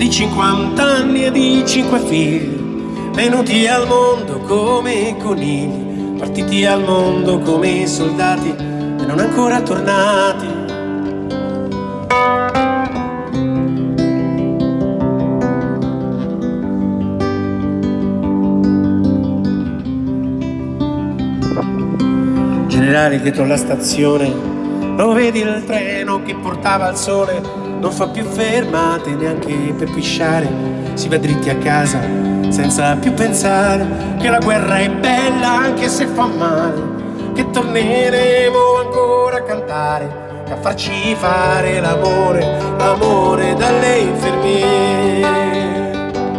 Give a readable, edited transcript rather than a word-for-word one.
di 50 anni e di 5 figli, venuti al mondo come conigli, partiti al mondo come soldati e non ancora tornati. Generale dietro la stazione, lo vedi il treno che portava al sole, non fa più fermate neanche per pisciare, si va dritti a casa senza più pensare che la guerra è bella anche se fa male, che torneremo ancora a cantare e a farci fare l'amore, l'amore dalle infermiere.